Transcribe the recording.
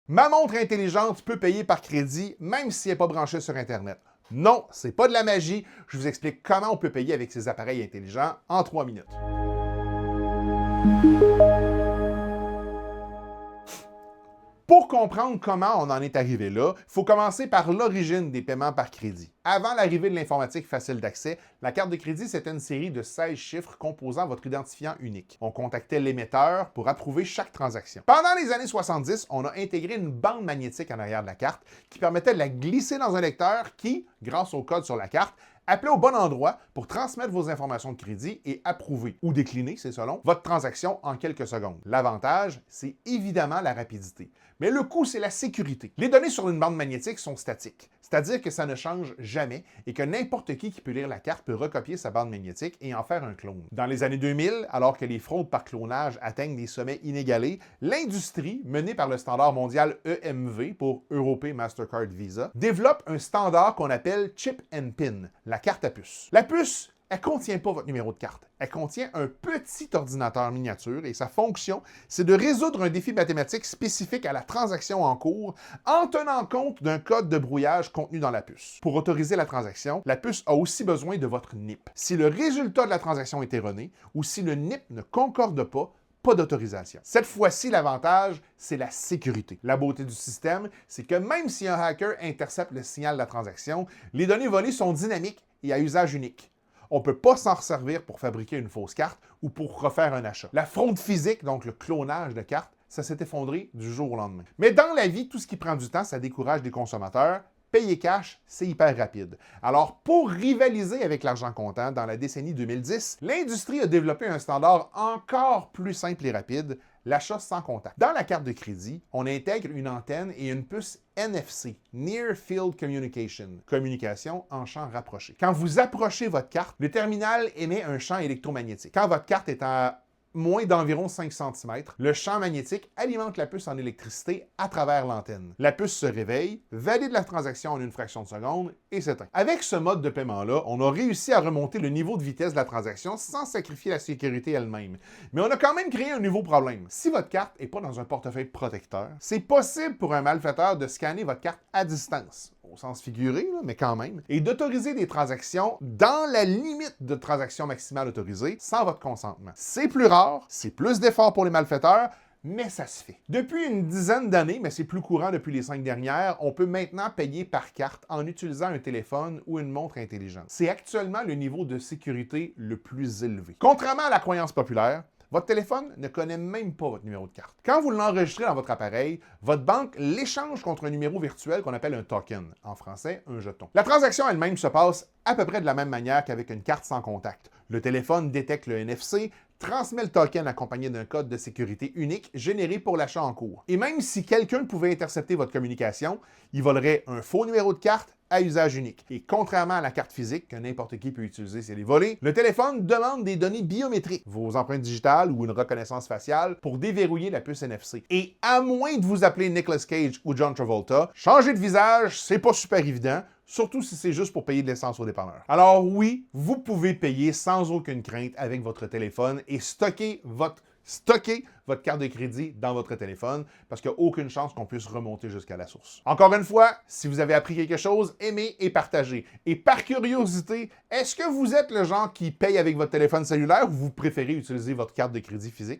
Ma montre intelligente peut payer par crédit même si elle n'est pas branchée sur Internet. Non, c'est pas de la magie. Je vous explique comment on peut payer avec ces appareils intelligents en 3 minutes. Pour comprendre comment on en est arrivé là, il faut commencer par l'origine des paiements par crédit. Avant l'arrivée de l'informatique facile d'accès, la carte de crédit, c'était une série de 16 chiffres composant votre identifiant unique. On contactait l'émetteur pour approuver chaque transaction. Pendant les années 70, on a intégré une bande magnétique en arrière de la carte qui permettait de la glisser dans un lecteur qui, grâce au code sur la carte, appelez au bon endroit pour transmettre vos informations de crédit et approuver, ou décliner, c'est selon, votre transaction en quelques secondes. L'avantage, c'est évidemment la rapidité. Mais le coût, c'est la sécurité. Les données sur une bande magnétique sont statiques, c'est-à-dire que ça ne change jamais et que n'importe qui peut lire la carte peut recopier sa bande magnétique et en faire un clone. Dans les années 2000, alors que les fraudes par clonage atteignent des sommets inégalés, l'industrie, menée par le standard mondial EMV pour Europay Mastercard Visa, développe un standard qu'on appelle Chip and Pin, la carte à puce. La puce, elle ne contient pas votre numéro de carte. Elle contient un petit ordinateur miniature et sa fonction, c'est de résoudre un défi mathématique spécifique à la transaction en cours en tenant compte d'un code de brouillage contenu dans la puce. Pour autoriser la transaction, la puce a aussi besoin de votre NIP. Si le résultat de la transaction est erroné ou si le NIP ne concorde pas d'autorisation. Cette fois-ci, l'avantage, c'est la sécurité. La beauté du système, c'est que même si un hacker intercepte le signal de la transaction, les données volées sont dynamiques et à usage unique. On ne peut pas s'en servir pour fabriquer une fausse carte ou pour refaire un achat. La fraude physique, donc le clonage de cartes, ça s'est effondré du jour au lendemain. Mais dans la vie, tout ce qui prend du temps, ça décourage les consommateurs. Payer cash, c'est hyper rapide. Alors, pour rivaliser avec l'argent comptant dans la décennie 2010, l'industrie a développé un standard encore plus simple et rapide, l'achat sans contact. Dans la carte de crédit, on intègre une antenne et une puce NFC, Near Field Communication, communication en champ rapproché. Quand vous approchez votre carte, le terminal émet un champ électromagnétique. Quand votre carte est à moins d'environ 5 cm, le champ magnétique alimente la puce en électricité à travers l'antenne. La puce se réveille, valide la transaction en une fraction de seconde et s'éteint. Avec ce mode de paiement-là, on a réussi à remonter le niveau de vitesse de la transaction sans sacrifier la sécurité elle-même. Mais on a quand même créé un nouveau problème. Si votre carte n'est pas dans un portefeuille protecteur, c'est possible pour un malfaiteur de scanner votre carte à distance, au sens figuré, mais quand même, et d'autoriser des transactions dans la limite de transactions maximale autorisée sans votre consentement. C'est plus rare, c'est plus d'efforts pour les malfaiteurs, mais ça se fait. Depuis une dizaine d'années, mais c'est plus courant depuis les 5 dernières, on peut maintenant payer par carte en utilisant un téléphone ou une montre intelligente. C'est actuellement le niveau de sécurité le plus élevé. Contrairement à la croyance populaire, votre téléphone ne connaît même pas votre numéro de carte. Quand vous l'enregistrez dans votre appareil, votre banque l'échange contre un numéro virtuel qu'on appelle un token, en français, un jeton. La transaction elle-même se passe à peu près de la même manière qu'avec une carte sans contact. Le téléphone détecte le NFC, transmet le token accompagné d'un code de sécurité unique généré pour l'achat en cours. Et même si quelqu'un pouvait intercepter votre communication, il volerait un faux numéro de carte à usage unique. Et contrairement à la carte physique, que n'importe qui peut utiliser si elle est volée, le téléphone demande des données biométriques, vos empreintes digitales ou une reconnaissance faciale, pour déverrouiller la puce NFC. Et à moins de vous appeler Nicolas Cage ou John Travolta, changer de visage, c'est pas super évident, surtout si c'est juste pour payer de l'essence au dépanneur. Alors oui, vous pouvez payer sans aucune crainte avec votre téléphone et stocker votre carte de crédit dans votre téléphone parce qu'il n'y a aucune chance qu'on puisse remonter jusqu'à la source. Encore une fois, si vous avez appris quelque chose, aimez et partagez. Et par curiosité, est-ce que vous êtes le genre qui paye avec votre téléphone cellulaire ou vous préférez utiliser votre carte de crédit physique?